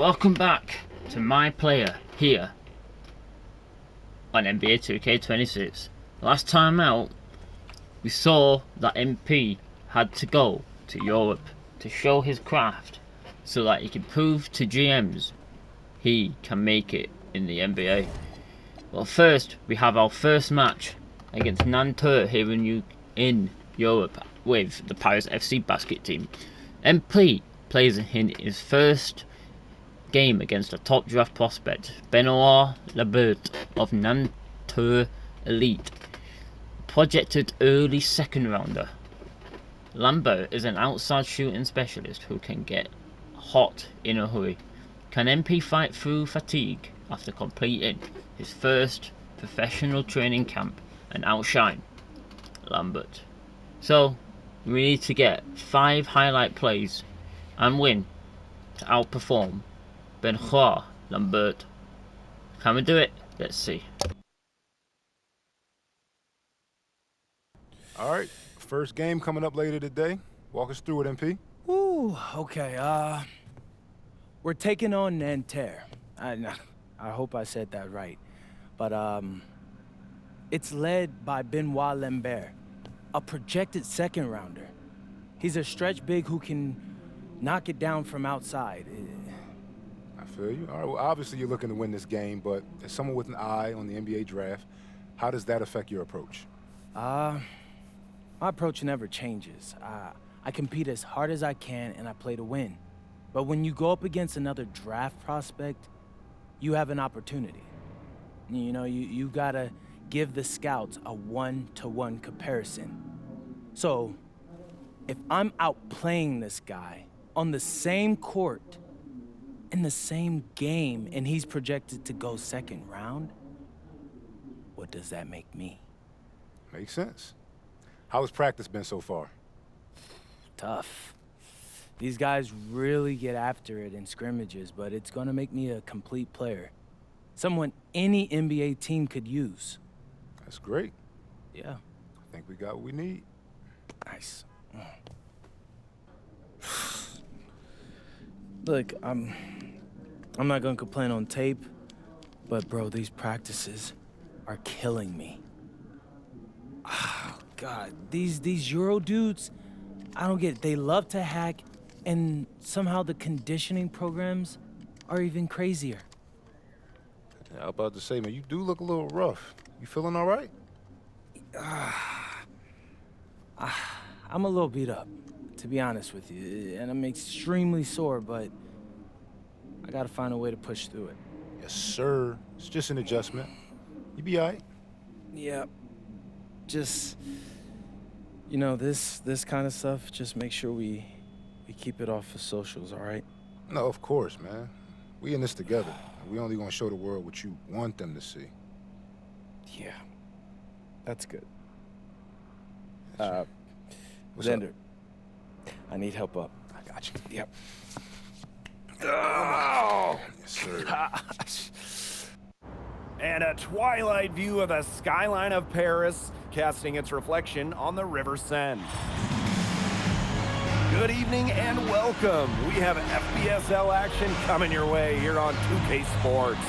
Welcome back to my player here on NBA 2K26. Last time out, we saw that MP had to go to Europe to show his craft so that he can prove to GMs he can make it in the NBA. Well, first we have our first match against Nanterre here in Europe with the Paris FC basket team. MP plays in his first game against a top draft prospect, Benoit Lambert of Nanterre Elite, projected early second rounder. Lambert is an outside shooting specialist who can get hot in a hurry. Can MP fight through fatigue after completing his first professional training camp and outshine Lambert? So we need to get 5 highlight plays and win to outperform Benoit Lambert. Can we do it? Let's see. All right, first game coming up later today. Walk us through it, MP. Ooh, okay, we're taking on Nanterre. I hope I said that right. But, it's led by Benoit Lambert, a projected second rounder. He's a stretch big who can knock it down from outside. I feel you. All right, well, obviously you're looking to win this game, but as someone with an eye on the NBA draft, how does that affect your approach? My approach never changes. I compete as hard as I can and I play to win. But when you go up against another draft prospect, you have an opportunity. You know, you gotta give the scouts a one-to-one comparison. So, if I'm outplaying this guy on the same court, in the same game, and he's projected to go second round, what does that make me? Makes sense. How has practice been so far? Tough. These guys really get after it in scrimmages, but it's gonna make me a complete player. Someone any NBA team could use. That's great. Yeah. I think we got what we need. Nice. Look, I'm not gonna complain on tape, but bro, these practices are killing me. Oh, God, these Euro dudes, I don't get it. They love to hack, and somehow the conditioning programs are even crazier. Yeah, I was about to say, man, you do look a little rough. You feeling all right? I'm a little beat up, to be honest with you, and I'm extremely sore, but I gotta find a way to push through it. Yes, sir. It's just an adjustment. You be all right? Yeah. Just, you know, this kind of stuff, just make sure we keep it off of socials, all right? No, of course, man. We in this together. We only gonna show the world what you want them to see. Yeah. That's good. What's Xander, I need help up. I got you. Yep. Oh! Yes, sir. And a twilight view of the skyline of Paris, casting its reflection on the River Seine. Good evening and welcome. We have FBSL action coming your way here on 2K Sports.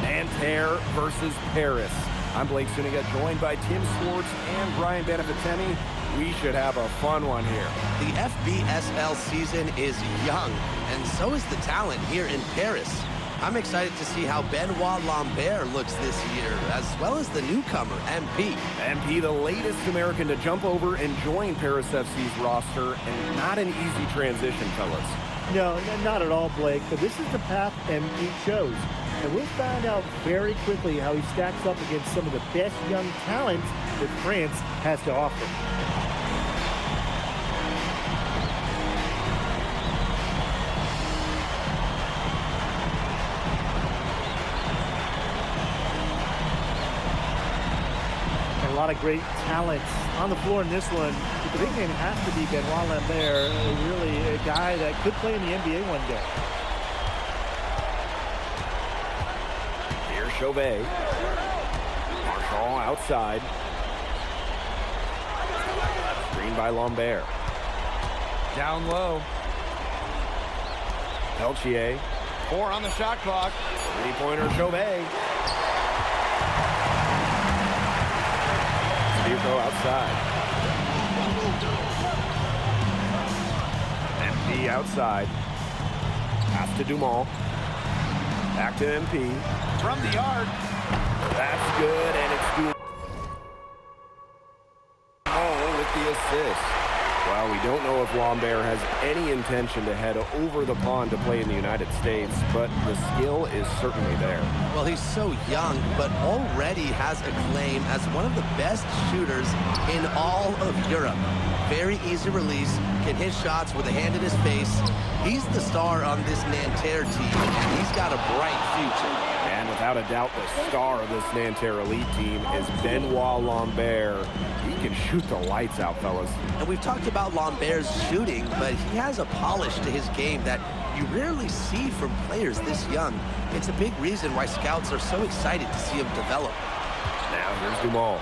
Nanterre versus Paris. I'm Blake Suniga, joined by Tim Swartz and Brian Benefitemi. We should have a fun one here. The FBSL season is young, and so is the talent here in Paris. I'm excited to see how Benoit Lambert looks this year, as well as the newcomer, MP. MP, the latest American to jump over and join Paris FC's roster, and not an easy transition, fellas. No, not at all, Blake, but this is the path MP chose. And we'll find out very quickly how he stacks up against some of the best young talents that France has to offer. A lot of great talents on the floor in this one. But the big name has to be Benoit Lambert, really a guy that could play in the NBA one day. Here's Chauvet. Marshall outside. Screen by Lambert. Down low. Peltier 4 on the shot clock. Three-pointer Chauvet. Steerco outside. MP outside. Pass to Dumont. Back to MP. From the arc. That's good, and it's Dumont with the assist. Well, we don't know if Lambert has any intention to head over the pond to play in the United States, but the skill is certainly there. Well, he's so young, but already has a claim as one of the best shooters in all of Europe. Very easy release, can hit shots with a hand in his face. He's the star on this Nanterre team, and he's got a bright future. And without a doubt, the star of this Nanterre elite team is Benoit Lambert. He can shoot the lights out, fellas. And we've talked about Lambert's shooting, but he has a polish to his game that you rarely see from players this young. It's a big reason why scouts are so excited to see him develop. Now here's Dumont.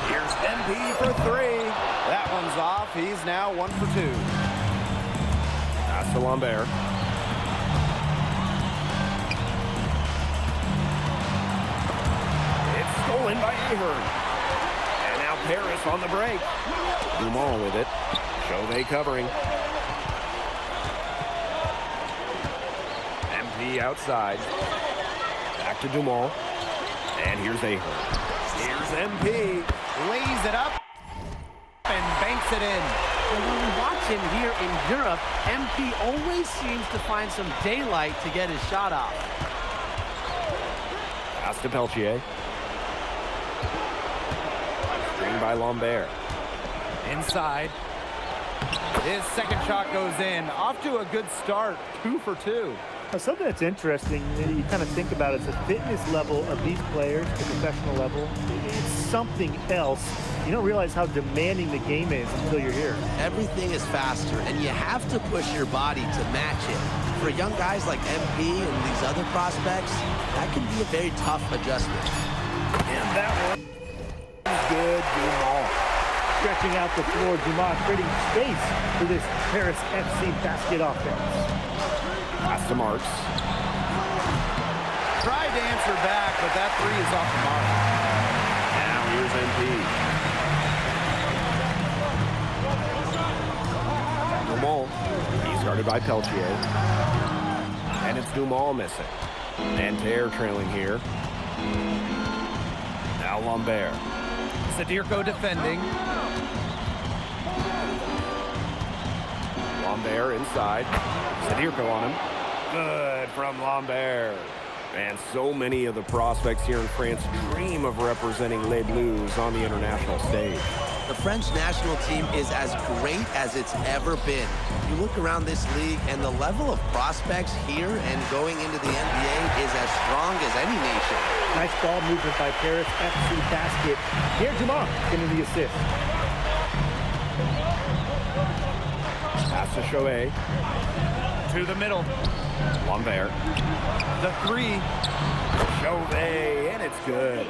Here's MP for 3. That one's off. He's now 1 for 2. Pass to Lambert. It's stolen by Ahern. And now Paris on the break. Dumont with it. Chauvet covering. MP outside. Back to Dumont. And here's Ahern. Here's MP. Lays it up and banks it in. And when we watch him here in Europe, MP always seems to find some daylight to get his shot off. Pass to Peltier. Screen by Lambert. Inside. His second shot goes in. Off to a good start. 2 for 2. Now, something that's interesting that you kind of think about is the fitness level of these players, the professional level. It's something else. You don't realize how demanding the game is until you're here. Everything is faster, and you have to push your body to match it. For young guys like MP and these other prospects, that can be a very tough adjustment. And that one is good. Dumont. Stretching out the floor, Dumont creating space for this Paris FC basket offense. Pass to Marks. Tried to answer back, but that 3 is off the mark. Now here's MP. Dumont. He's guarded by Peltier. And it's Dumont missing. Nanterre trailing here. Now Lambert. Steerco defending. Lambert inside. Steerco on him. Good from Lambert. And so many of the prospects here in France dream of representing Les Bleus on the international stage. The French national team is as great as it's ever been. You look around this league, and the level of prospects here and going into the NBA is as strong as any nation. Nice ball movement by Paris FC basket. Here, Dumont getting the assist. Pass to Chauvet. To the middle. Lambert. The 3. Chauvet, and it's good.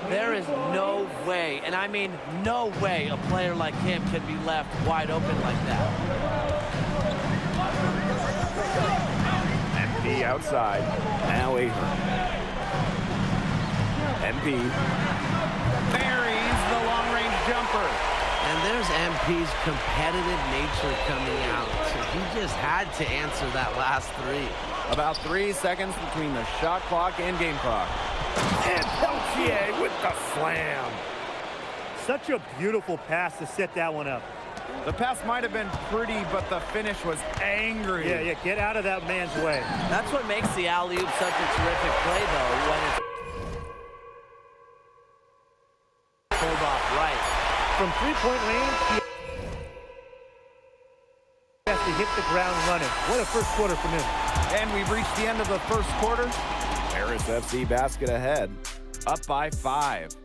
There is no way, and I mean no way, a player like him can be left wide open like that. MP outside. Now Ahern. MP. Buries the long-range jumper. And there's MP's competitive nature coming out. So he just had to answer that last 3. About 3 seconds between the shot clock and game clock. And Peltier with the slam. Such a beautiful pass to set that one up. The pass might have been pretty, but the finish was angry. Yeah, get out of that man's way. That's what makes the alley-oop such a terrific play, though, when it's pulled off right. From three-point range, he has to hit the ground running. What a first quarter from him. And we've reached the end of the first quarter. Paris FC basket ahead, up by 5.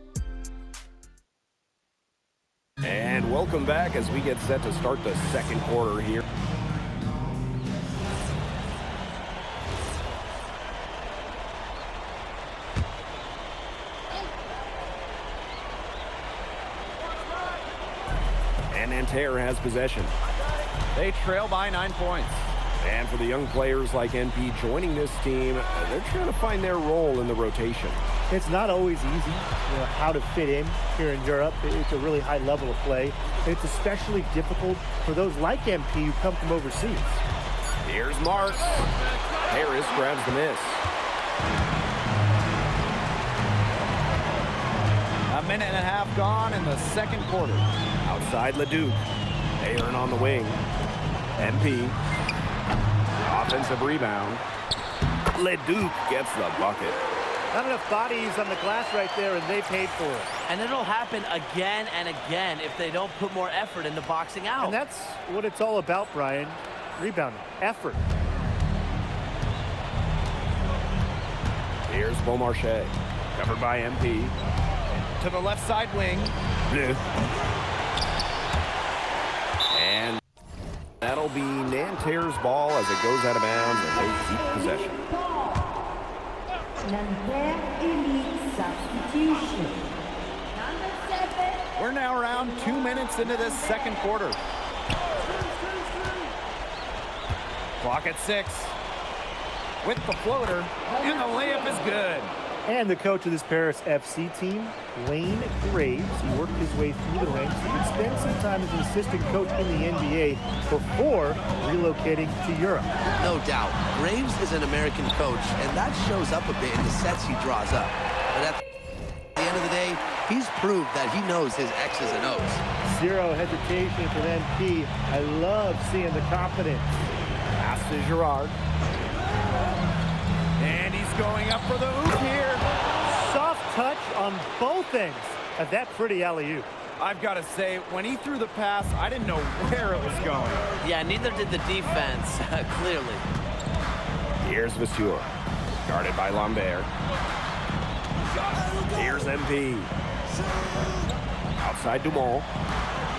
And welcome back as we get set to start the second quarter here. And Nanterre has possession. They trail by 9 points. And for the young players like NP joining this team, they're trying to find their role in the rotation. It's not always easy, how to fit in here in Europe. It's a really high level of play. It's especially difficult for those like MP who come from overseas. Here's Marks. Harris grabs the miss. A minute and a half gone in the second quarter. Outside Leduc. Aaron on the wing. MP. Offensive rebound. Leduc gets the bucket. Not enough bodies on the glass right there, and they paid for it. And it'll happen again and again if they don't put more effort into boxing out. And that's what it's all about, Brian. Rebounding, effort. Here's Beaumarchais. Covered by MP. To the left side wing. Bleu. And that'll be Nanterre's ball as it goes out of bounds and they keep possession. Nanterre elite substitution. Number 7. We're now around 2 minutes into this second quarter. Clock at 6. With the floater, and the layup is good. And the coach of this Paris FC team, Wayne Graves, he worked his way through the ranks. He would spend some time as an assistant coach in the NBA before relocating to Europe. No doubt. Graves is an American coach, and that shows up a bit in the sets he draws up. But at the end of the day, he's proved that he knows his X's and O's. Zero hesitation from MP. I love seeing the confidence. Pass to Girard. And he's going up for the hoop here. Soft touch on both ends of that pretty alley-oop. I've got to say, when he threw the pass, I didn't know where it was going. Yeah, neither did the defense, clearly. Here's Vasseur. Guarded by Lambert. Here's MP. Outside Dumont.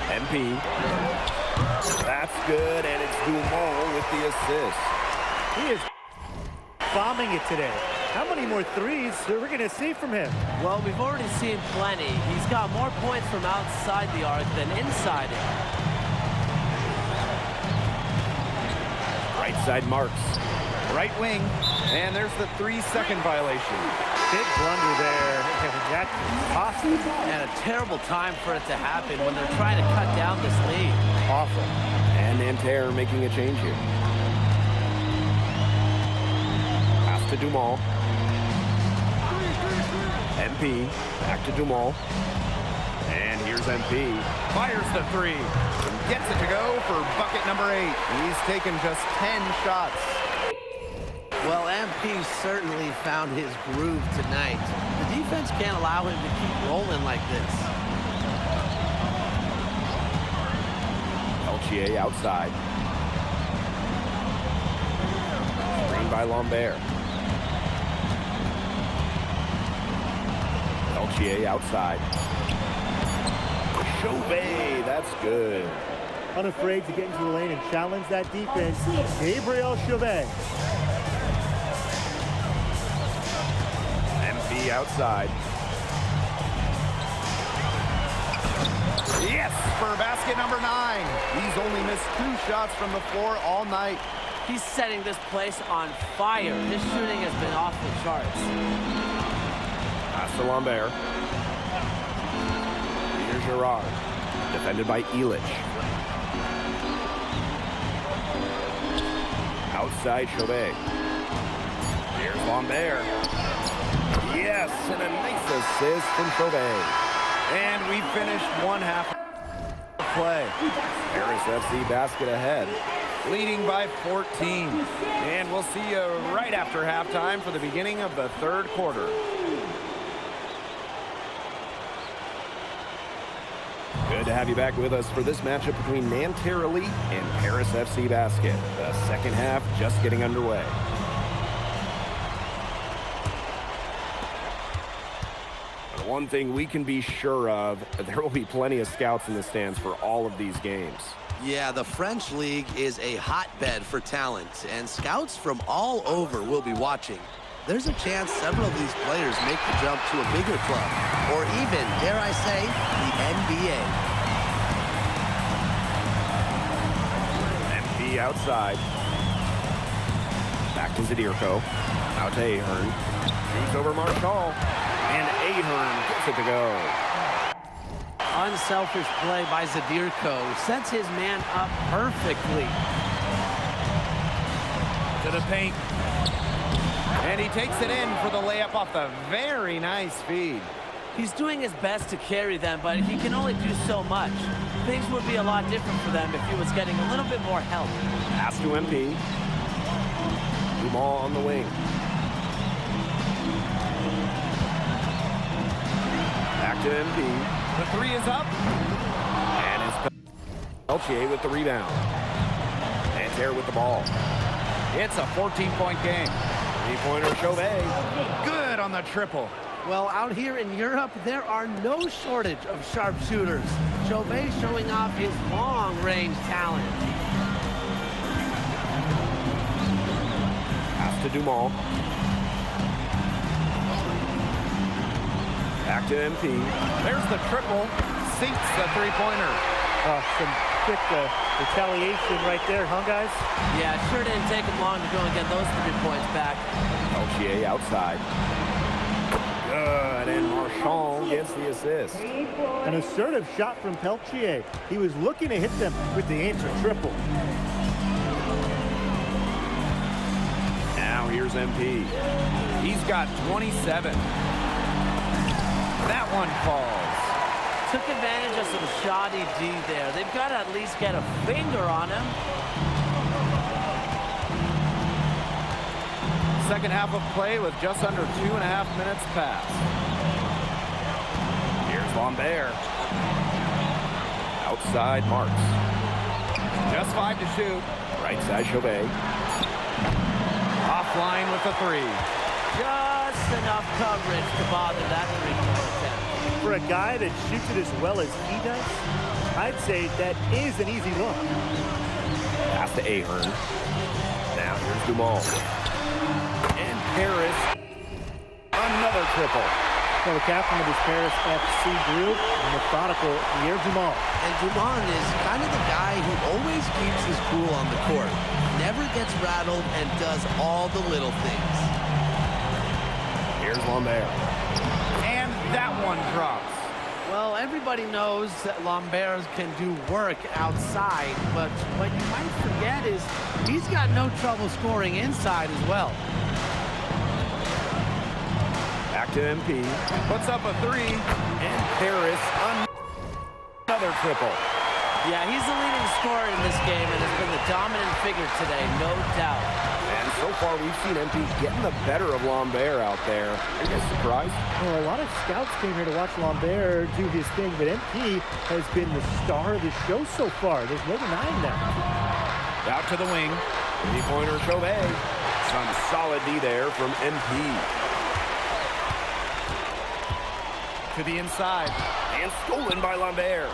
MP. That's good, and it's Dumont with the assist. He is bombing it today. How many more threes are we going to see from him? Well, we've already seen plenty. He's got more points from outside the arc than inside it. Right side Marks. Right wing, and there's the 3-second violation. Big blunder there. That's awesome. And a terrible time for it to happen when they're trying to cut down this lead. Awful. And Nanterre making a change here. Pass to Dumont. MP, back to Dumont. And here's MP. Fires the 3, and gets it to go for bucket number 8. He's taken just 10 shots. Well, MP certainly found his groove tonight. The defense can't allow him to keep rolling like this. Peltier outside. Screen by Lambert. Peltier outside. Chauvet, that's good. Unafraid to get into the lane and challenge that defense. Gabriel Chauvet. MP outside. Yes, for basket number 9. He's only missed 2 shots from the floor all night. He's setting this place on fire. His shooting has been off the charts. Pass to Lambert. Here's Girard. Defended by Elich. Outside Chauvet. Here's Lambert. Yes, and a nice assist from Chauvet. And we finished one half of play. Paris FC basket ahead. Leading by 14. And we'll see you right after halftime for the beginning of the third quarter. Good to have you back with us for this matchup between Nanterre Elite and Paris FC Basket. The second half just getting underway. The one thing we can be sure of, there will be plenty of scouts in the stands for all of these games. Yeah, the French League is a hotbed for talent, and scouts from all over will be watching. There's a chance several of these players make the jump to a bigger club, or even, dare I say, the NBA. MP outside. Back to Zadirko. Out to Ahern. Moves over Marshall. And Ahern gets it to go. Unselfish play by Zadirko. Sets his man up perfectly. To the paint. And he takes it in for the layup off the very nice feed. He's doing his best to carry them, but he can only do so much. Things would be a lot different for them if he was getting a little bit more help. Pass to MP. Dumas on the wing. Back to MP. The three is up. And it's Peltier with the rebound. Nanterre with the ball. It's a 14-point game. Three-pointer Chauvet. Good on the triple. Well, out here in Europe, there are no shortage of sharpshooters. Chauvet showing off his long-range talent. Pass to Dumas. Back to MP. There's the triple. Sinks the three-pointer. Some quick retaliation right there, huh, guys? Yeah, it sure didn't take him long to go and get those 3 points back. Peltier outside. Good, and Marchand gets the assist. An assertive shot from Peltier. He was looking to hit them with the answer triple. Now here's MP. He's got 27. That one falls. Took advantage of some shoddy D there. They've got to at least get a finger on him. Second half of play with just under 2.5 minutes passed. Here's Lambert. Outside Marks. Just 5 to shoot. Right side Chauvet. Offline with the three. Just enough coverage to bother that three-point attempt. For a guy that shoots it as well as he does, I'd say that is an easy look. Pass to Ahern. Now here's Dumas. And Paris. Another triple. Well, the captain of his Paris FC group, methodical Pierre Dumas. And Dumas is kind of the guy who always keeps his cool on the court. Never gets rattled and does all the little things. Here's Lambert. And that one drops. Well, everybody knows that Lambert can do work outside, but what you might forget is he's got no trouble scoring inside as well. Back to MP. Puts up a three. And Paris another triple. Yeah, he's the leading scorer in this game and has been the dominant figure today, no doubt. And so far we've seen MP getting the better of Lambert out there. Are you guys surprised? Well, a lot of scouts came here to watch Lambert do his thing, but MP has been the star of the show so far. There's no denying that. Out to the wing. Three-pointer Chauvet. Some solid D there from MP. To the inside. And stolen by Lambert.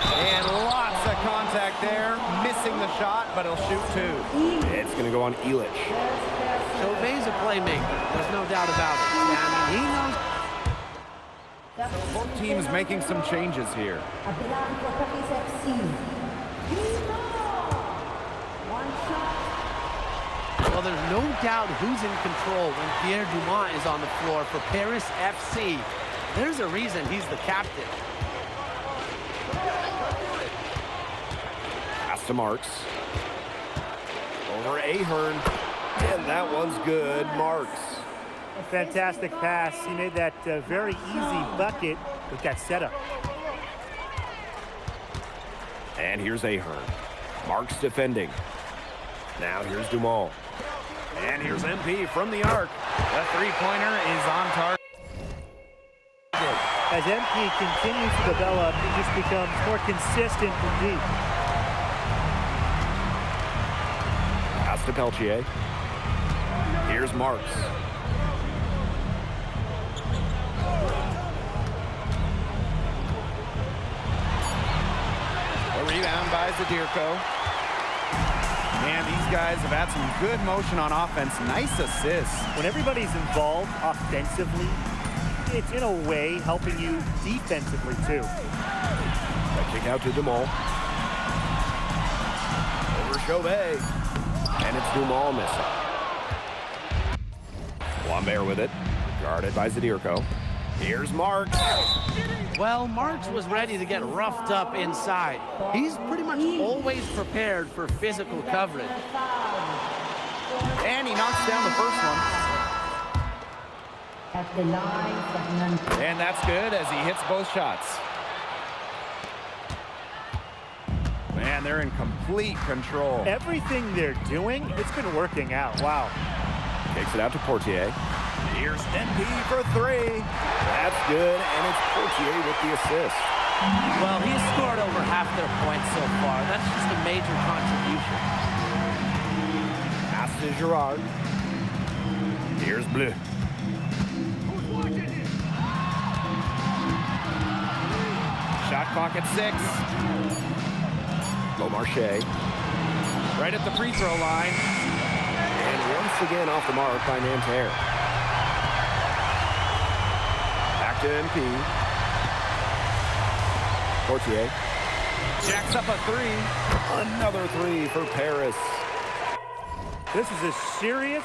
And lots of contact there. Missing the shot, but he'll shoot two. It's going to go on Illich. Chauvet's a playmaker. There's no doubt about it. I mean, he knows. Both teams making some changes here. Well, there's no doubt who's in control when Pierre Dumas is on the floor for Paris FC. There's a reason he's the captain. Pass to Marks. Over Ahern. And that one's good. Marks. A fantastic pass. He made that very easy bucket with that setup. And here's Ahern. Marks defending. Now here's Dumas. And here's MP from the arc. The three-pointer is on target. As MP continues to develop, he just becomes more consistent from deep. Pass to Peltier. Here's Marks. A rebound by Zadirko. And these guys have had some good motion on offense. Nice assists. When everybody's involved offensively, it's in a way helping you defensively too. That kick out to Dumas. Over Chauvet. And it's Dumal missing. Lambert with it, guarded by Zadirko. Here's Marks. Well, Marks was ready to get roughed up inside. He's pretty much always prepared for physical coverage. And he knocks down the first one. At the line, Fernando. And that's good as he hits both shots. Man, they're in complete control. Everything they're doing, it's been working out. Wow. Takes it out to Portier. Here's MP for three. That's good, and it's Portier with the assist. Well, he's scored over half their points so far. That's just a major contribution. Pass to Gerard. Here's Bleu. Shot clock at 6. Beaumarchais. Right at the free throw line. And once again off the mark by Nanterre. Back to MP. Portier. Jacks up a 3. Another 3 for Paris. This is a serious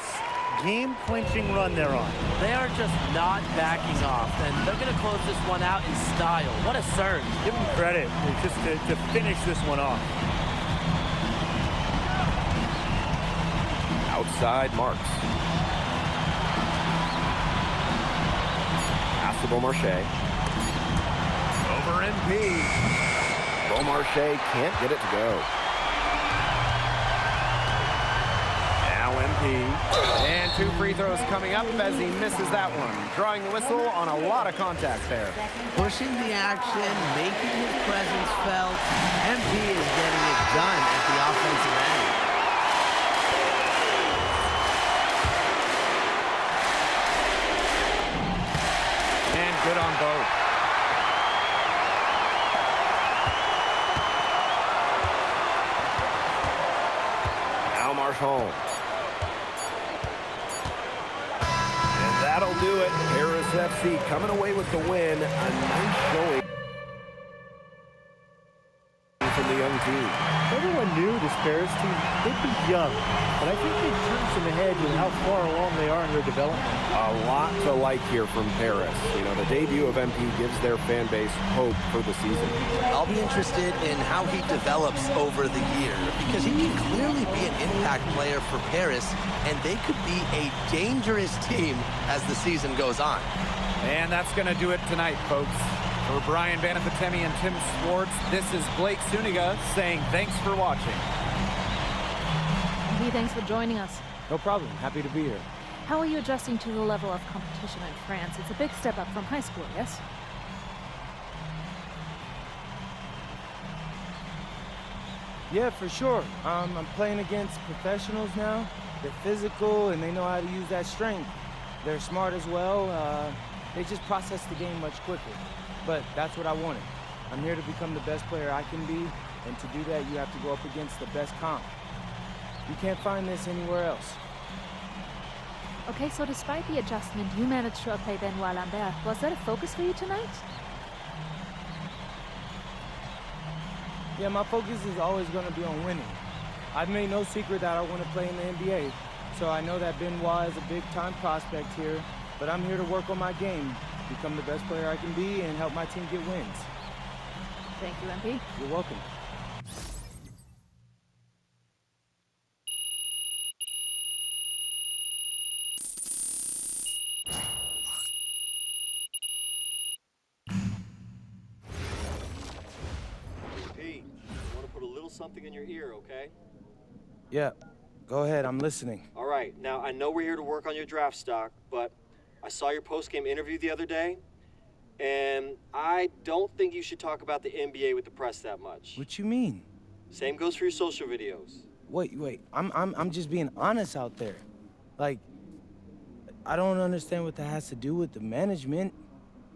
game-clinching run they're on. They are just not backing off, and they're going to close this one out in style. What a surge. Give them credit just to finish this one off. Outside Marks. Pass to Beaumarchais. Over MP. Beaumarchais can't get it to go. Now MP. And 2 free throws coming up as he misses that one. Drawing the whistle on a lot of contact there. Pushing the action, making his presence felt. MP is getting it done at the offensive end. And good on both. Now Marchand. And that'll do it. Paris FC coming away with the win. A nice showing from the young team. Everyone knew this Paris team, they'd be young, but I think they've turned some ahead with how far along they are in their development. A lot to like here from Paris. You know, the debut of MP gives their fan base hope for the season. I'll be interested in how he develops over the year, because he can clearly be an impact player for Paris, and they could be a dangerous team as the season goes on. And that's going to do it tonight, folks. For Brian Banafitemi and Tim Swartz, this is Blake Suniga saying thanks for watching. Hey, thanks for joining us. No problem. Happy to be here. How are you adjusting to the level of competition in France? It's a big step up from high school, yes? Yeah, for sure. I'm playing against professionals now. They're physical and they know how to use that strength. They're smart as well. They just process the game much quicker. But that's what I wanted. I'm here to become the best player I can be, and to do that, you have to go up against the best comp. You can't find this anywhere else. Okay, so despite the adjustment, you managed to outplay Benoit Lambert. Was that a focus for you tonight? Yeah, my focus is always going to be on winning. I've made no secret that I want to play in the NBA, so I know that Benoit is a big-time prospect here, but I'm here to work on my game, become the best player I can be, and help my team get wins. Thank you, MP. You're welcome. Pete, I want to put a little something in your ear, okay? Yeah, go ahead, I'm listening. All right, now I know we're here to work on your draft stock, but I saw your post-game interview the other day, and I don't think you should talk about the NBA with the press that much. What you mean? Same goes for your social videos. Wait, I'm just being honest out there. Like, I don't understand what that has to do with the management.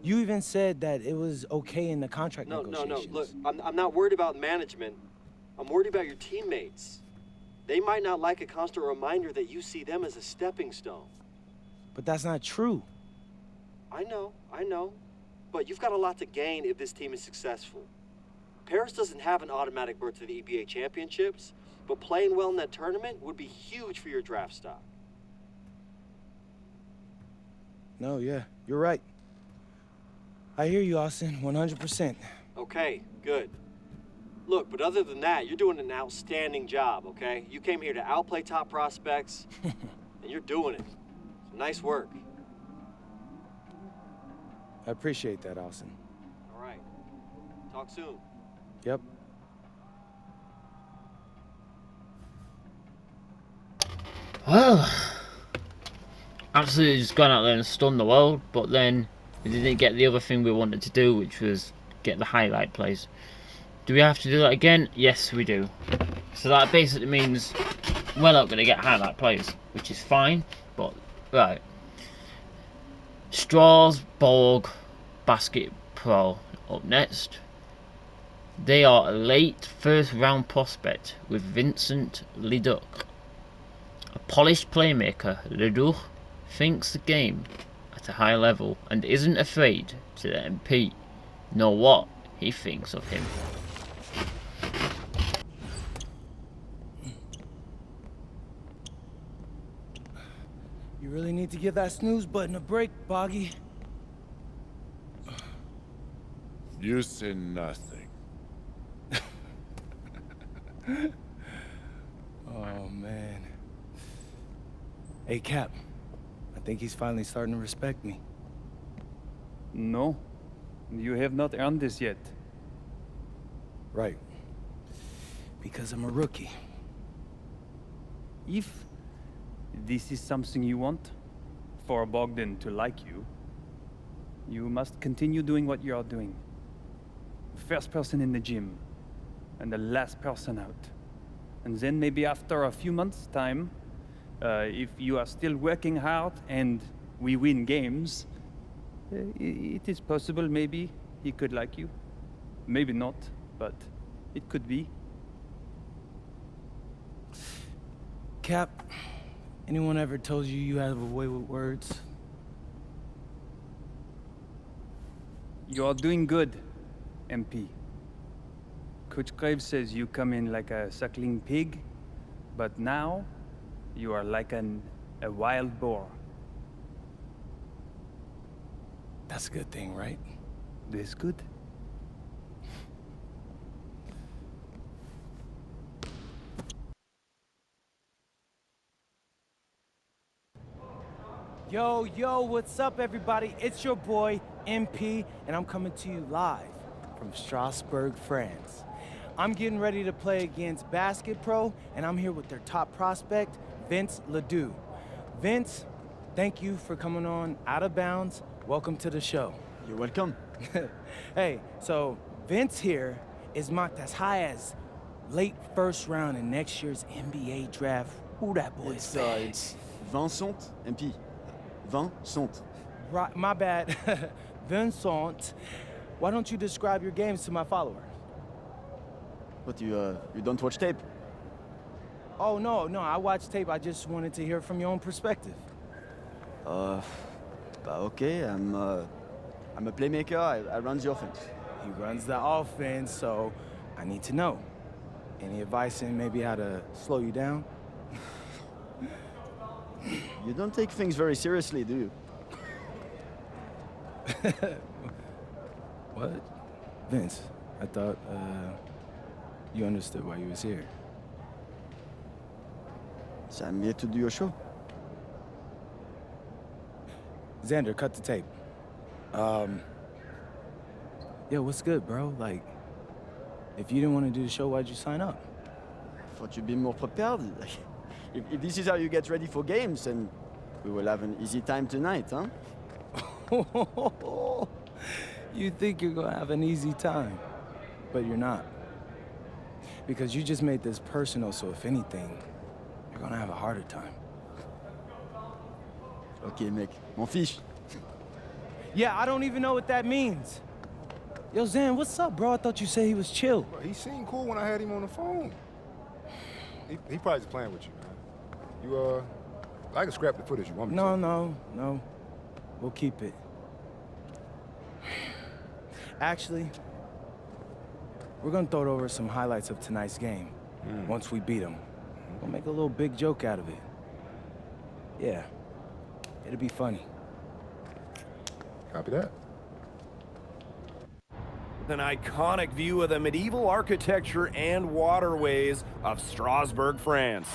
You even said that it was okay in the contract negotiations. No, look, I'm not worried about management. I'm worried about your teammates. They might not like a constant reminder that you see them as a stepping stone. But that's not true. I know. But you've got a lot to gain if this team is successful. Paris doesn't have an automatic berth to the EBA championships, but playing well in that tournament would be huge for your draft stock. No, yeah, you're right. I hear you, Austin, 100%. Okay, good. Look, but other than that, you're doing an outstanding job, okay? You came here to outplay top prospects, and you're doing it. So nice work. I appreciate that, Austin. All right. Talk soon. Yep. Well, absolutely just gone out there and stunned the world, but then we didn't get the other thing we wanted to do, which was get the highlight plays. Do we have to do that again? Yes, we do. So that basically means we're not going to get highlight plays, which is fine, but right. Strasbourg Basket Pro up next. They are a late first round prospect with Vincent Leduc. A polished playmaker, Leduc thinks the game at a high level and isn't afraid to let MP know what he thinks of him. You really need to give that snooze button a break, Boggy. You say nothing. Oh, man. Hey, Cap. I think he's finally starting to respect me. No. You have not earned this yet. Right. Because I'm a rookie. If this is something you want, for Bogdan to like you, you must continue doing what you are doing. First person in the gym, and the last person out. And then maybe after a few months' time, if you are still working hard and we win games, it is possible maybe he could like you. Maybe not, but it could be. Cap, anyone ever told you you have a way with words? You are doing good, MP. Coach Graves says you come in like a suckling pig, but now you are like a wild boar. That's a good thing, right? This good? Yo, what's up, everybody? It's your boy, MP, and I'm coming to you live from Strasbourg, France. I'm getting ready to play against Basket Pro, and I'm here with their top prospect, Vince Leduc. Vince, thank you for coming on Out of Bounds. Welcome to the show. You're welcome. Hey, so Vince here is mocked as high as late first round in next year's NBA draft. Who that boy is? It's Vincent MP. Vincent. Right, my bad. Vincent. Why don't you describe your games to my followers? But you don't watch tape? Oh, no, I watch tape. I just wanted to hear from your own perspective. Okay, I'm a playmaker. I run the offense. He runs the offense, so I need to know. Any advice in maybe how to slow you down? You don't take things very seriously, do you? What? Vince, I thought, you understood why you was here. So I'm here to do your show. Xander, cut the tape. Yo, what's good, bro? Like, if you didn't want to do the show, why'd you sign up? Thought you'd be more prepared. If this is how you get ready for games, then we will have an easy time tonight, huh? You think you're gonna have an easy time, but you're not. Because you just made this personal, so if anything, you're gonna have a harder time. Okay, mec. M'en fiche. Yeah, I don't even know what that means. Yo, Zan, what's up, bro? I thought you said he was chill. Bro, he seemed cool when I had him on the phone. He probably just playing with you, man. I can scrap the footage you want me to. No. We'll keep it. Actually, we're gonna throw over some highlights of tonight's game. Once we beat them, we'll make a little big joke out of it. Yeah, it'll be funny. Copy that. An iconic view of the medieval architecture and waterways of Strasbourg, France.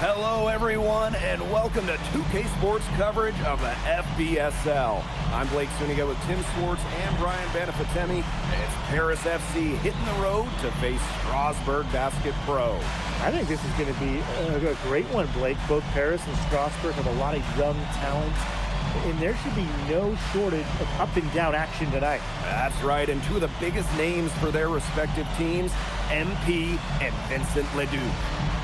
Hello, everyone, and welcome to 2K Sports coverage of the FBSL. I'm Blake Suniga with Tim Swartz and Brian Benefatemi. It's Paris FC hitting the road to face Strasbourg Basket Pro. I think this is going to be a great one, Blake. Both Paris and Strasbourg have a lot of young talent, and there should be no shortage of up-and-down action tonight. That's right, and two of the biggest names for their respective teams, MP and Vincent Leduc.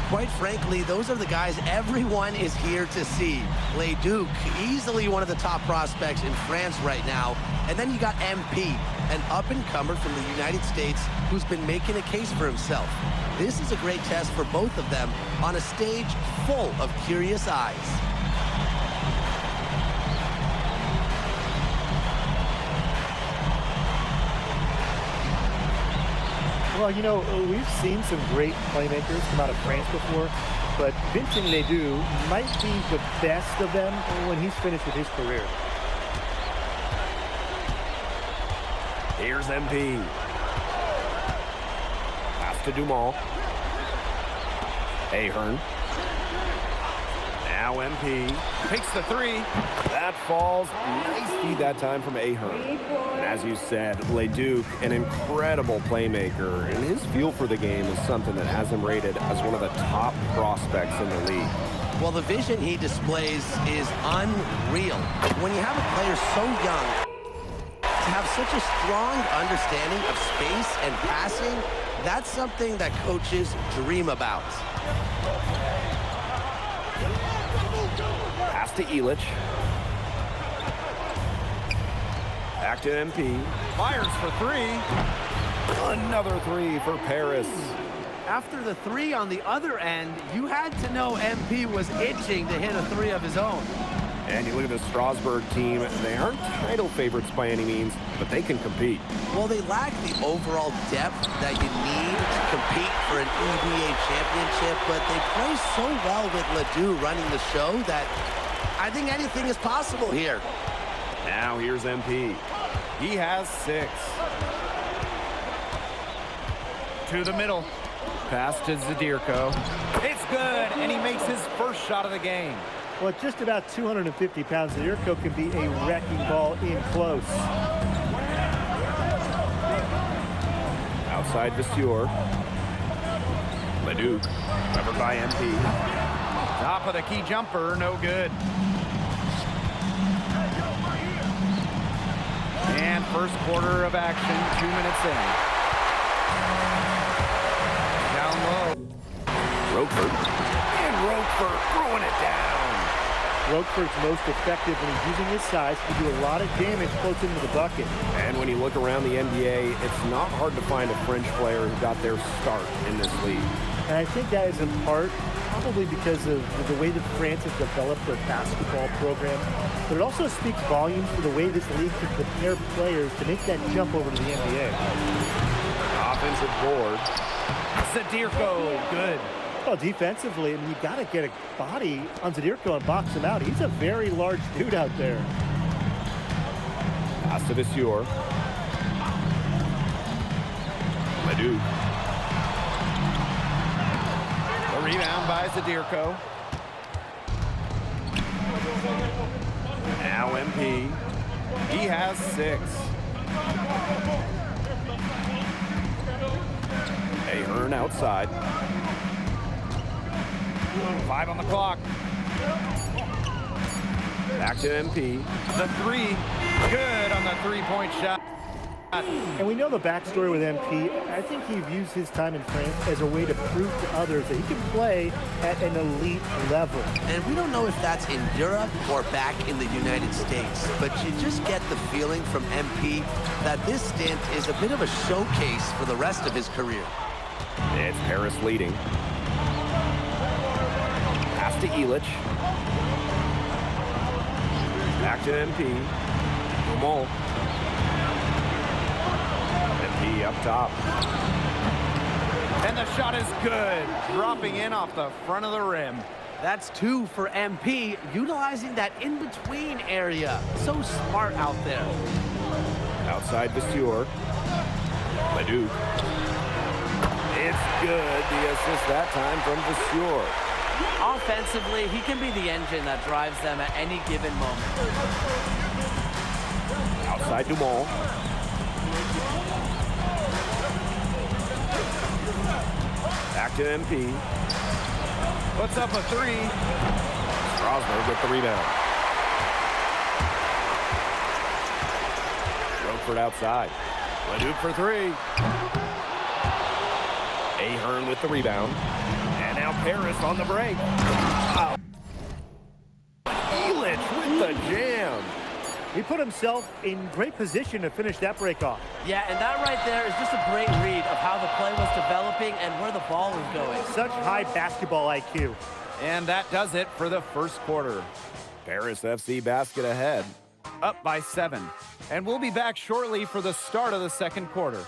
Quite frankly, those are the guys everyone is here to see. Leduc, easily one of the top prospects in France right now. And then you got MP, an up-and-comer from the United States who's been making a case for himself. This is a great test for both of them on a stage full of curious eyes. Well, you know, we've seen some great playmakers come out of France before, but Vincent Ledoux might be the best of them when he's finished with his career. Here's MP. Pass to Dumont. Ahern. Now MP takes the three. That falls. Nice feed that time from Ahern. And as you said, Leduc, an incredible playmaker, and his feel for the game is something that has him rated as one of the top prospects in the league. Well, the vision he displays is unreal. When you have a player so young, to have such a strong understanding of space and passing, that's something that coaches dream about. Pass to Illich. Back to MP. Fires for three. Another three for Paris. After the three on the other end, you had to know MP was itching to hit a three of his own. And you look at the Strasbourg team, they aren't title favorites by any means, but they can compete. Well, they lack the overall depth that you need to compete for an EBA championship, but they play so well with Ledoux running the show that I think anything is possible here. Now here's MP. He has 6. To the middle. Pass to Zadirko. It's good, and he makes his first shot of the game. Well, at just about 250 pounds, Zadirko can be a wrecking ball in close. Outside Vasseur. Leduc, covered by MP. Top of the key jumper, no good. And first quarter of action, 2 minutes in. Down low. Roquefort. And Roquefort throwing it down. Roquefort's most effective when he's using his size to do a lot of damage close into the bucket. And when you look around the NBA, it's not hard to find a French player who got their start in this league. And I think that is in part probably because of the way that France has developed their basketball program. But it also speaks volumes for the way this league can prepare players to make that jump over to the NBA. Offensive board. Zadirko, good. Well, defensively, I mean, you got to get a body on Zadirko and box him out. He's a very large dude out there. Pass to Vasseur. Ledoux. The rebound by Zadirko. Now MP. He has 6. Ahern outside. 5 on the clock. Back to MP. The three. Good on the three-point shot. And we know the backstory with MP. I think he views his time in France as a way to prove to others that he can play at an elite level. And we don't know if that's in Europe or back in the United States, but you just get the feeling from MP that this stint is a bit of a showcase for the rest of his career. It's Paris leading. Pass to Illich. Back to MP. Dumont. MP up top. And the shot is good, dropping in off the front of the rim. That's 2 for MP, utilizing that in-between area. So smart out there. Outside Vasseur. Leduc. It's good. The assist that time from Vasseur. Offensively, he can be the engine that drives them at any given moment. Outside Dumont. Back to MP. Puts up a 3. Strasburg with the rebound. Roquefort outside. Leduc for 3. Ahern with the rebound. And now Paris on the break. Wow. Elich with the jam. He put himself in great position to finish that break off. Yeah, and that right there is just a great read of how the play was developing and where the ball was going. Such high basketball IQ. And that does it for the first quarter. Paris FC basket ahead. Up by 7. And we'll be back shortly for the start of the second quarter.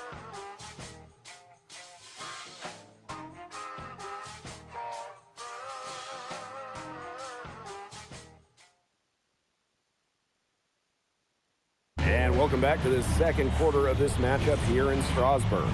And welcome back to the second quarter of this matchup here in Strasbourg.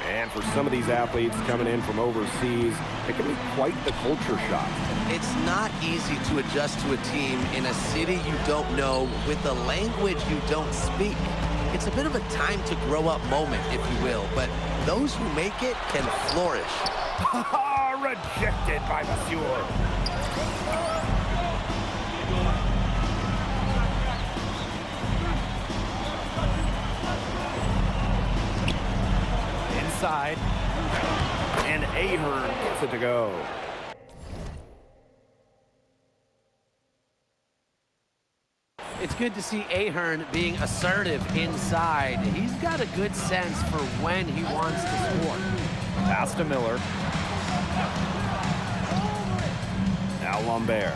And for some of these athletes coming in from overseas, it can be quite the culture shock. It's not easy to adjust to a team in a city you don't know with a language you don't speak. It's a bit of a time to grow up moment, if you will, but those who make it can flourish. Rejected by Vasseur. Inside. And Ahern gets it to go. It's good to see Ahern being assertive inside. He's got a good sense for when he wants to score. Pass to Miller. Now Lambert.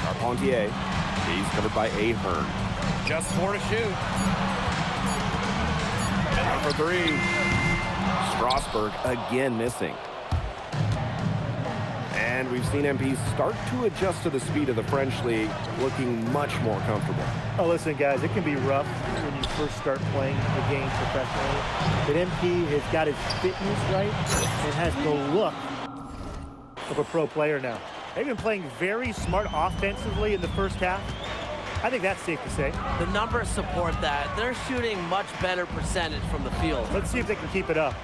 Charpentier. He's covered by Ahern. Just 4 to shoot. Down for 3. Strasburg again missing. And we've seen MP start to adjust to the speed of the French league, looking much more comfortable. Oh, listen, guys, it can be rough when you first start playing the game professionally. But MP has got his fitness right and has the look of a pro player now. They've been playing very smart offensively in the first half. I think that's safe to say. The numbers support that. They're shooting much better percentage from the field. Let's see if they can keep it up.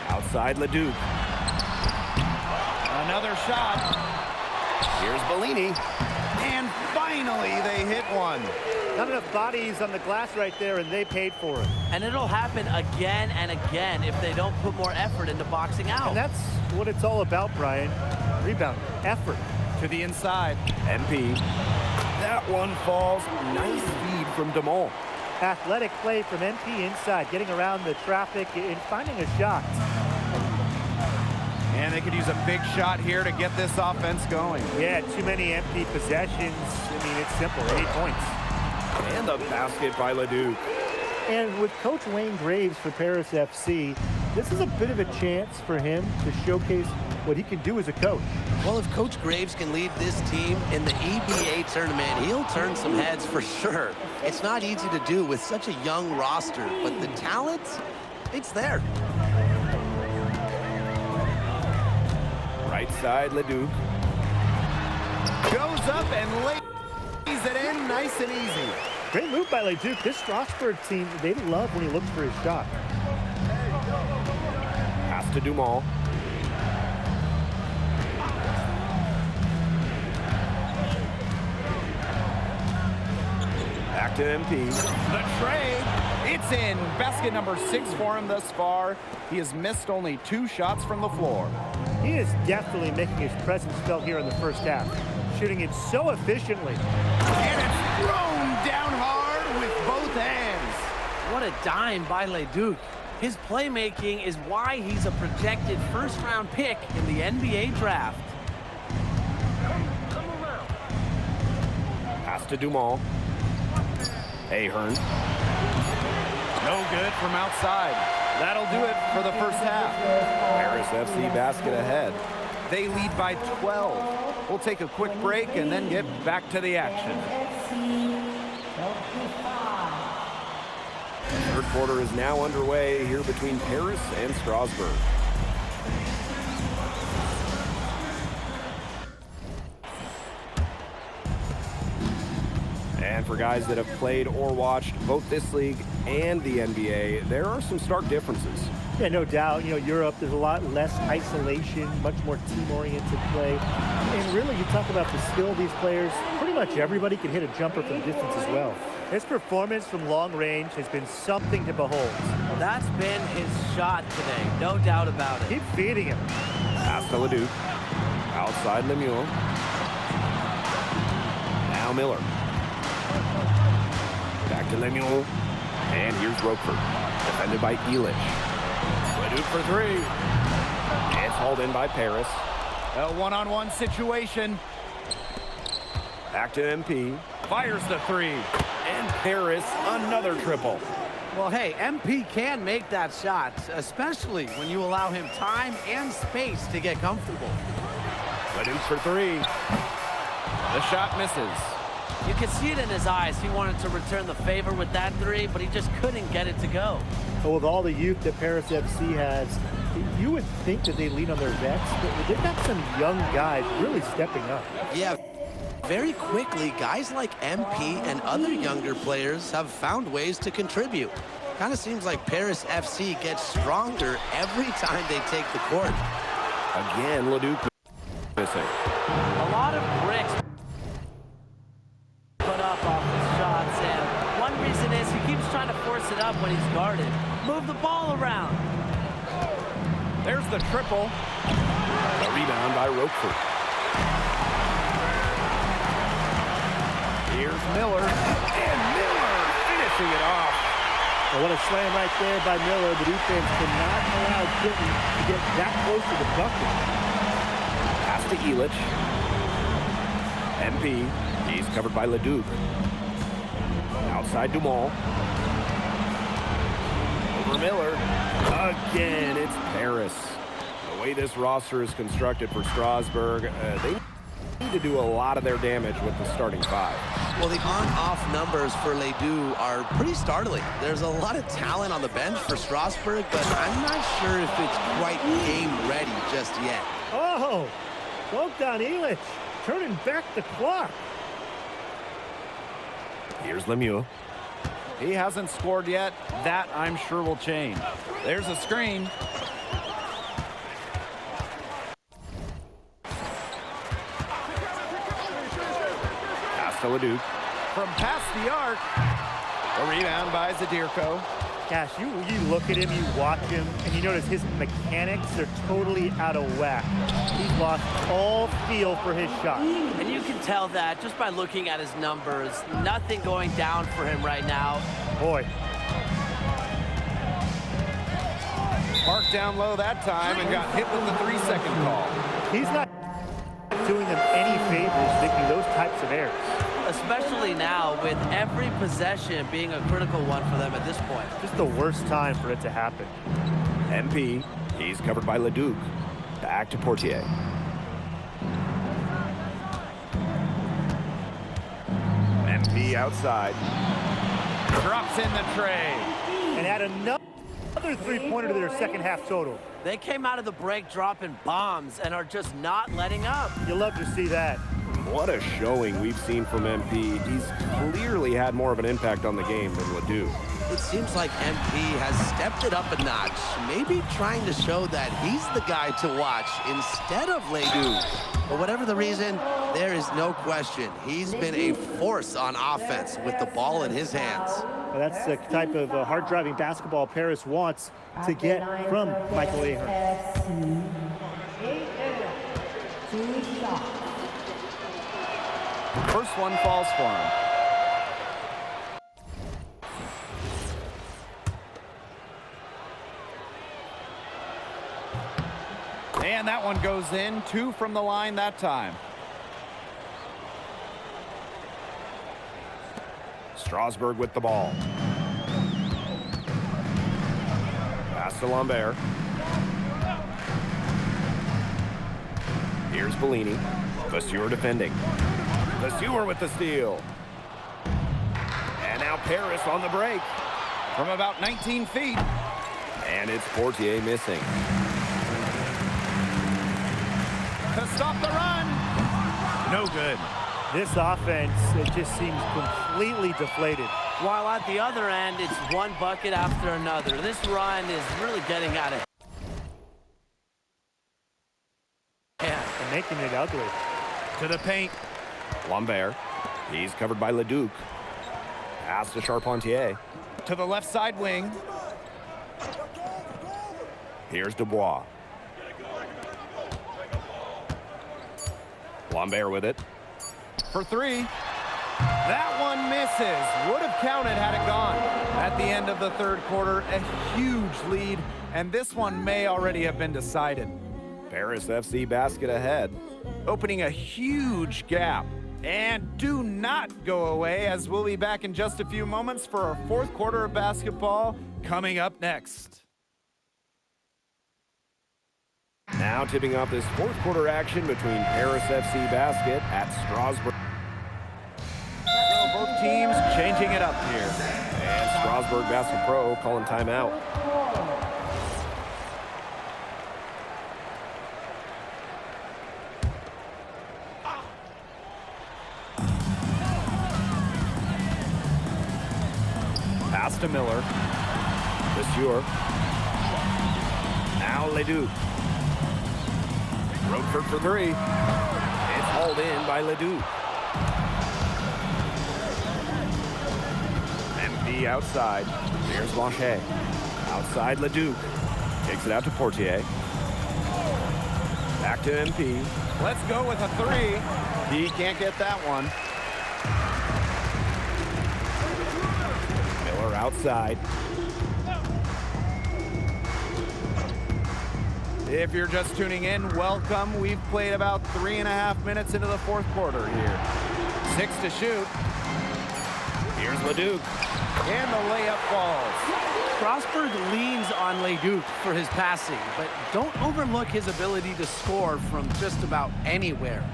Outside Leduc. Another shot. Here's Bellini. And finally they hit one. Not enough bodies on the glass right there, and they paid for it. And it'll happen again and again if they don't put more effort into boxing out. And that's what it's all about, Brian. Rebound, effort. To the inside. MP. That one falls. Nice feed from DeMont. Athletic play from MP inside, getting around the traffic and finding a shot. And they could use a big shot here to get this offense going. Yeah, too many empty possessions. I mean, it's simple, 8 points. And the basket by Leduc. And with Coach Wayne Graves for Paris FC, this is a bit of a chance for him to showcase what he can do as a coach. Well, if Coach Graves can lead this team in the EBA tournament, he'll turn some heads for sure. It's not easy to do with such a young roster, but the talent, it's there. Right side, Leduc. Goes up and lays it in nice and easy. Great move by Leduc. This Strasbourg team, they love when he looks for his shot. Pass to Dumont. Back to MP. The trade, it's in. Basket number 6 for him thus far. He has missed only 2 shots from the floor. He is definitely making his presence felt here in the first half, shooting it so efficiently. And it's thrown down hard with both hands. What a dime by Leduc. His playmaking is why he's a projected first-round pick in the NBA draft. Pass to Dumont. Ahern. No good from outside. That'll do it for the first half. Paris FC basket ahead. They lead by 12. We'll take a quick break and then get back to the action. The third quarter is now underway here between Paris and Strasbourg. And for guys that have played or watched both this league and the NBA, there are some stark differences. Yeah, no doubt. You know, Europe, there's a lot less isolation, much more team-oriented play. And really, you talk about the skill of these players, pretty much everybody can hit a jumper from distance as well. His performance from long range has been something to behold. Well, that's been his shot today, no doubt about it. Keep feeding him. Pass to Leduc. Outside Lemieux. Now Miller. Back to Lemieux. And here's Roquefort. Defended by Elich. Leduc for three. It's hauled in by Paris. A one-on-one situation. Back to MP. Fires the three. And Paris, another triple. Well, hey, MP can make that shot, especially when you allow him time and space to get comfortable. Leduc for three. The shot misses. You could see it in his eyes. He wanted to return the favor with that three, but he just couldn't get it to go. Well, with all the youth that Paris FC has, you would think that they lean on their vets, but they've got some young guys really stepping up. Yeah, very quickly, guys like MP and other younger players have found ways to contribute. Kind of seems like Paris FC gets stronger every time they take the court. Again, Leduc missing. A lot of bricks put up off his shots, and one reason is he keeps trying to force it up when he's guarded. Move the ball around. There's the triple. A rebound by Roquefort. Here's Miller. And Miller finishing it off. Well, what a slam right there by Miller. The defense cannot allow Kitten to get that close to the bucket. Pass to Elich. MP. He's covered by Leduc. Outside Dumont. Over Miller. Again, it's Paris. The way this roster is constructed for Strasbourg, they need to do a lot of their damage with the starting five. Well, the on-off numbers for Ledoux are pretty startling. There's a lot of talent on the bench for Strasbourg, but I'm not sure if it's quite game ready just yet. Oh, Bogdan Ilic turning back the clock. Here's Lemieux. He hasn't scored yet. That, I'm sure, will change. There's a screen. Pass to Leduc. From past the arc. A rebound by Zadirko. Cash, you look at him, you watch him, and you notice his mechanics are totally out of whack. He's lost all feel for his shot. And you can tell that just by looking at his numbers. Nothing going down for him right now. Boy. Parked down low that time and got hit with the 3-second call. He's not doing them any favors making those types of errors. Especially now with every possession being a critical one for them at this point. Just the worst time for it to happen. MP, he's covered by Leduc. Back to Portier. MP outside. Drops in the tray. And add another three-pointer to their second half total. They came out of the break dropping bombs and are just not letting up. You'll love to see that. What a showing we've seen from MP. He's clearly had more of an impact on the game than Ledoux. It seems like MP has stepped it up a notch, maybe trying to show that he's the guy to watch instead of Ledoux. But whatever the reason, there is no question. He's been a force on offense with the ball in his hands. Well, that's the type of hard-driving basketball Paris wants to get from Michael Ahern. First one falls for him. And that one goes in. 2 from the line that time. Strasburg with the ball. Pass to Lambert. Here's Bellini. Vasseur defending. Vasseur with the steal. And now Paris on the break. From about 19 feet. And it's Portier missing. To stop the run. No good. This offense, it just seems completely deflated. While at the other end, it's one bucket after another. This run is really getting at it. Yeah. And making it ugly. To the paint. Lambert. He's covered by Leduc. Pass to Charpentier. To the left side wing. Here's Dubois. Lambert with it. For 3. That one misses. Would have counted had it gone. At the end of the third quarter, a huge lead, and this one may already have been decided. Paris FC basket ahead, opening a huge gap. And do not go away, as we'll be back in just a few moments for our fourth quarter of basketball coming up next. Now tipping off this fourth quarter action between Paris FC basket at Strasbourg. So both teams changing it up here. And Strasbourg Basket Pro calling timeout. Pass to Miller. Vasseur. Now Leduc. Roadford for 3. It's hauled in by Leduc. MP outside. Here's Blanchet. Outside Leduc. Takes it out to Portier. Back to MP. Let's go with a 3. He can't get that one. Miller outside. If you're just tuning in, welcome. We've played about 3.5 minutes into the fourth quarter here. 6 to shoot. Here's Leduc. And the layup falls. Strasburg leans on Leduc for his passing, but don't overlook his ability to score from just about anywhere.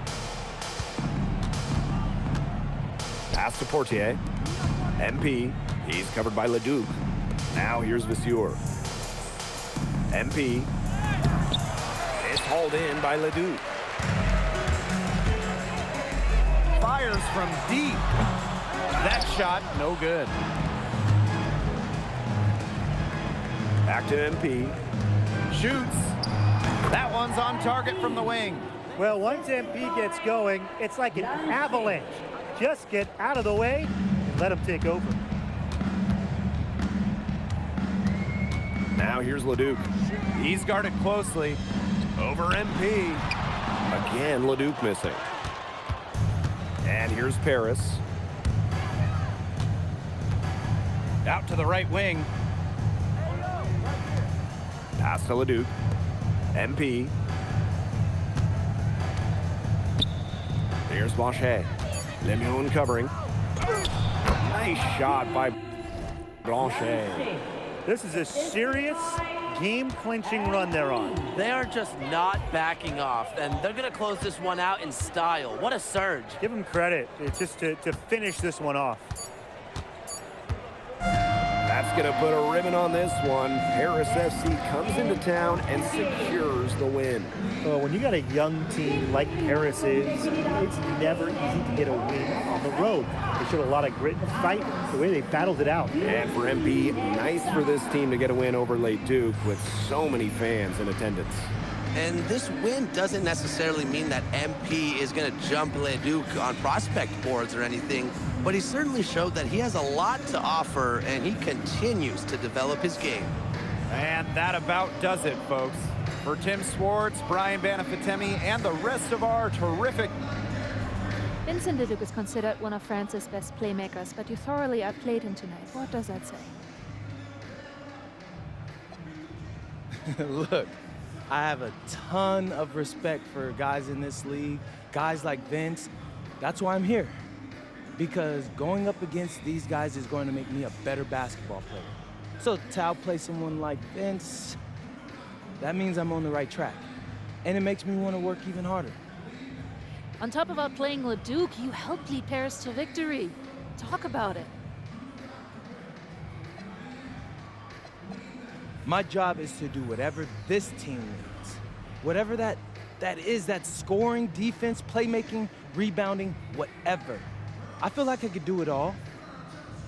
Pass to Portier. MP. He's covered by Leduc. Now here's Vasseur. MP. It's hauled in by Leduc. Fires from deep. That shot, no good. Back to MP. Shoots. That one's on target from the wing. Well, once MP gets going, it's like an avalanche. Just get out of the way and let him take over. Now here's Leduc. He's guarded closely. Over MP. Again, Leduc missing. And here's Paris. Out to the right wing. Pass to Leduc. MP. Here's Blanchet. Lemoun covering. Nice shot by Blanchet. This is a serious game-clinching run they're on. They are just not backing off, and they're going to close this one out in style. What a surge. Give them credit. It's just to finish this one off. That's going to put a ribbon on this one. Paris FC comes into town and secures the win. Well, when you got a young team like Paris is, it's never easy to get a win on the road. They showed a lot of grit and fight, the way they battled it out. And for MP, nice for this team to get a win over Leduc with so many fans in attendance. And this win doesn't necessarily mean that MP is going to jump Leduc on prospect boards or anything, but he certainly showed that he has a lot to offer, and he continues to develop his game. And that about does it, folks. For Tim Swartz, Brian Banafitemi, and the rest of our terrific... Vincent Leduc is considered one of France's best playmakers, but you thoroughly outplayed him tonight. What does that say? Look, I have a ton of respect for guys in this league, guys like Vince. That's why I'm here. Because going up against these guys is going to make me a better basketball player. So to outplay someone like Vince, that means I'm on the right track. And it makes me want to work even harder. On top of outplaying Leduc, you helped lead Paris to victory. Talk about it. My job is to do whatever this team needs. Whatever that is, that scoring, defense, playmaking, rebounding, whatever. I feel like I could do it all.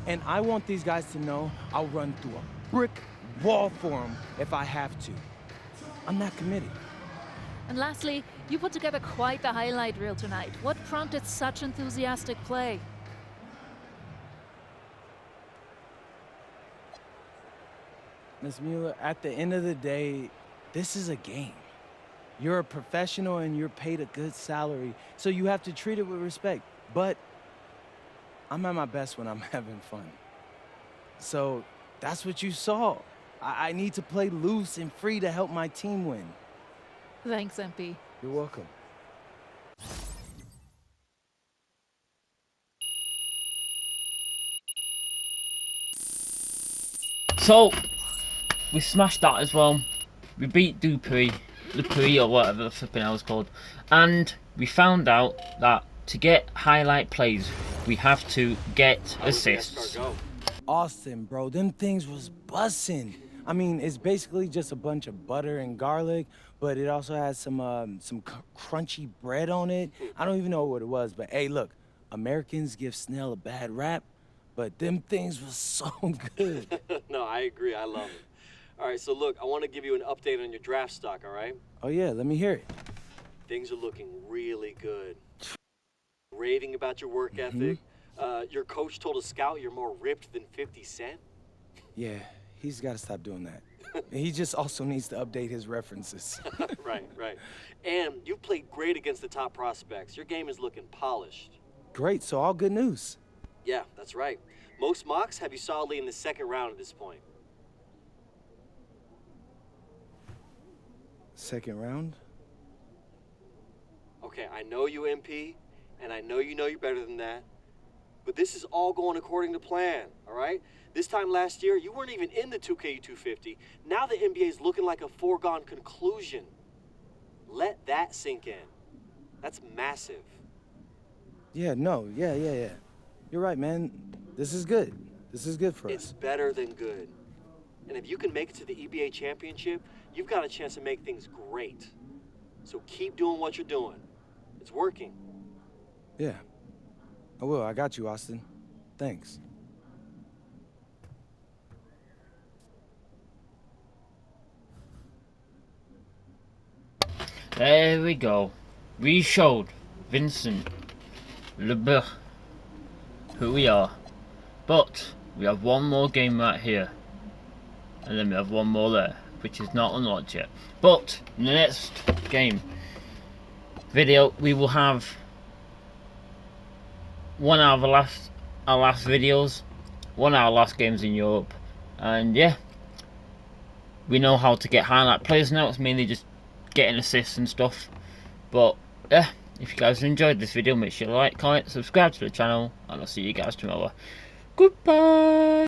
And I want these guys to know I'll run through a brick wall for them if I have to. I'm that committed. And lastly, you put together quite the highlight reel tonight. What prompted such enthusiastic play? Ms. Mueller, at the end of the day, this is a game. You're a professional and you're paid a good salary, so you have to treat it with respect. But I'm at my best when I'm having fun. So that's what you saw. I need to play loose and free to help my team win. Thanks, MP. You're welcome. So, we smashed that as well. We beat Dupree or whatever the flipping hell it's called. And we found out that to get highlight plays, we have to get assists. Austin, bro, them things was bussin'. I mean, it's basically just a bunch of butter and garlic, but it also has some crunchy bread on it. I don't even know what it was, but hey, look, Americans give Snell a bad rap, but them things was so good. No, I agree. I love it. All right, so look, I want to give you an update on your draft stock, all right? Oh yeah, let me hear it. Things are looking really good. Raving about your work ethic. Your coach told a scout you're more ripped than 50 Cent. Yeah, he's got to stop doing that. He just also needs to update his references. Right. And you've played great against the top prospects. Your game is looking polished. Great, so all good news. Yeah, that's right. Most mocks have you solidly in the second round at this point. Second round? Okay, I know you, MP, and I know you're better than that. But this is all going according to plan, all right? This time last year, you weren't even in the 2K250. Now the NBA is looking like a foregone conclusion. Let that sink in. That's massive. Yeah. You're right, man. This is good. This is good for us. It's better than good. And if you can make it to the EBA championship, you've got a chance to make things great. So keep doing what you're doing. It's working. Yeah. I will. I got you, Austin. Thanks. There we go. We showed Vincent Leboeuf who we are. But we have one more game right here. And then we have one more there, which is not unlocked yet. But in the next game video, we will have one of our last videos, one of our last games in Europe, and yeah, we know how to get highlight players now. It's mainly just getting assists and stuff. But yeah, if you guys enjoyed this video, make sure to like, comment, subscribe to the channel, and I'll see you guys tomorrow. Goodbye.